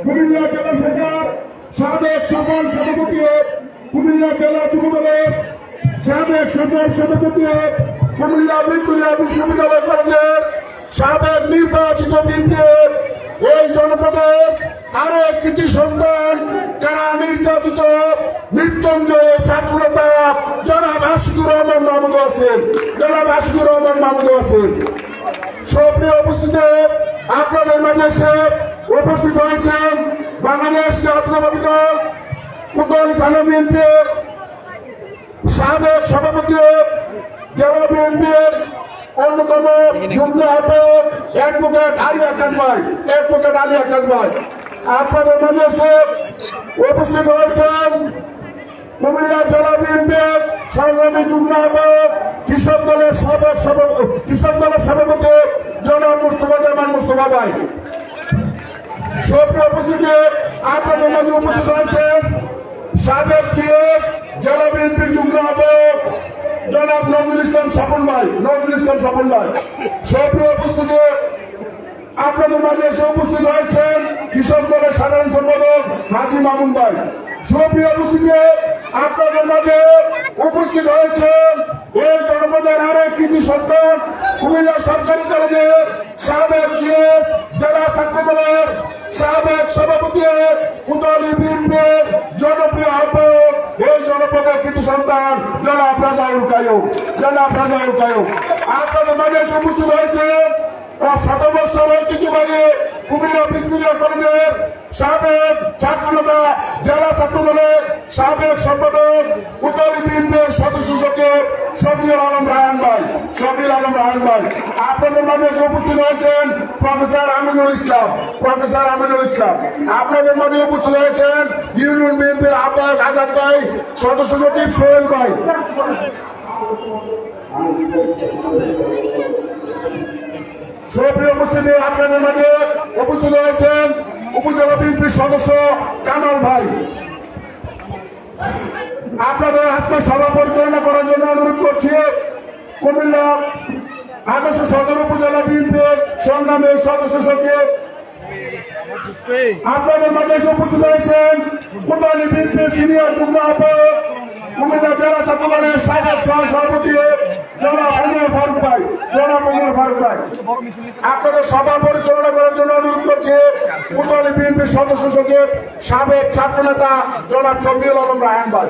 কুমিল্লা জেলা শাখার সাবেক সফল সভাপতি, কুমিল্লা জেলা যুবদলের সাবেক সফল সভাপতি, কুমিল্লা ভিক্টোরিয়া বিশ্ববিদ্যালয় কলেজের সাবেক নির্বাচিত বিএনপির এই জনপদের আরো একটি সন্তান, যারা নির্যাতিত মৃত্যুঞ্জয় ছাত্রনেতা জনাব আশিকুর রহমান মাহমুদ আছেন, জনাব আশিকুর রহমান মাহমুদ আছেন। সক্রিয় উপস্থিতি আপনাদের মাঝে এসে উপস্থিত হয়েছেন বাংলাদেশ জাতীয়তাবাদী দল কোতোয়ালি থানা বিএনপির সাবেক সভাপতি, জেলা বিএনপির অন্যতম যুগ্ম আহ্বায়ক অ্যাডভোকেট আলী আকাশ ভাই, অ্যাডভোকেট আলী আকাশ ভাই আপনাদের মাঝে এসে উপস্থিত হয়েছেন কুমিল্লা জেলা বিএনপির সংগ্রামী যুগ্ম আহ্বায়ক কৃষক দলের সভাপতি জনাব মুস্তফা জামান মুস্তফা ভাই। সক্রিয় উপস্থিতি আপনাদের মাঝে উপস্থিত হয়েছেন সাবেক জিএস জেলা বিএনপির যুগ্ম আহ্বায়ক জনাব নজরুল ইসলাম স্বপন ভাই, নজরুল ইসলাম স্বপন ভাই। সক্রিয় উপস্থিতি আপনাদের মাঝে এসে উপস্থিত হয়েছেন কৃষক দলের সাধারণ সম্পাদক হাজি মামুন ভাই। সক্রিয় উপস্থিতি আপনাদের মাঝে উপস্থিত হয়েছেন এই জনপদের আরো একটি সন্তান, কুমিল্লা সরকারি কলেজের সাবেক জিএস জেলা ছাত্র দলের সাবেক সভাপতি, কোতোয়ালি বিএনপির জনপ্রিয় আহ্বায়ক এই জনপদের কৃতি সন্তান জনাব রাজাউল কায়ুম, জনাব রাজাউল কায়ুম আপনাদের মাঝে এসে উপস্থিত হয়েছেন 7 বছর ঐতিহ্যবাহী কুমিল্লা ভিক্টোরিয়া কলেজের সাবেক ছাত্রনেতা জেলা ছাত্র দলের সাবেক সম্পাদক কোতোয়ালি বিএনপির সদস্য সচিব শফিউল আলম রায়হান ভাই, শফিউল আলম রায়হান ভাই আপনাদের মাঝে এসে উপস্থিত হয়েছেন প্রফেসর আমিনুল ইসলাম, প্রফেসর আমিনুল ইসলাম আপনাদের মাঝে উপস্থিত হয়েছেন ইউনিয়ন বিএনপির আহ্বায়ক আজাদ ভাই, সদস্য সচিব সোহেল ভাই। সক্রিয় উপস্থিতি আপনাদের মাঝে উপস্থিত হয়েছেন উপজেলা বিএনপির সদস্য কামাল ভাই। আপনাদের আজকে সভা পরিচালনা করার জন্য অনুরোধ করছি কুমিল্লা আদর্শ সদর উপজেলা বিএনপির সংগ্রামী সদস্য সচিব আপনাদের মাঝে এসে উপস্থিত হয়েছেন কোতোয়ালি বিএনপির সিনিয়র যুগ্ম আহ্বায়ক কুমিল্লা জেলা ছাত্র দলের সাবেক সহসভাপতি জনাব ওমর ফারুক ভাই, জনাব ওমর ফারুক ভাই আপনাদের সভা পরিচালনা করার জন্য অনুরোধ করছি কোতোয়ালি বিএনপির সদস্য সচিব সাবেক ছাত্র নেতা জনাব শফিউল আলম রায়হান ভাই।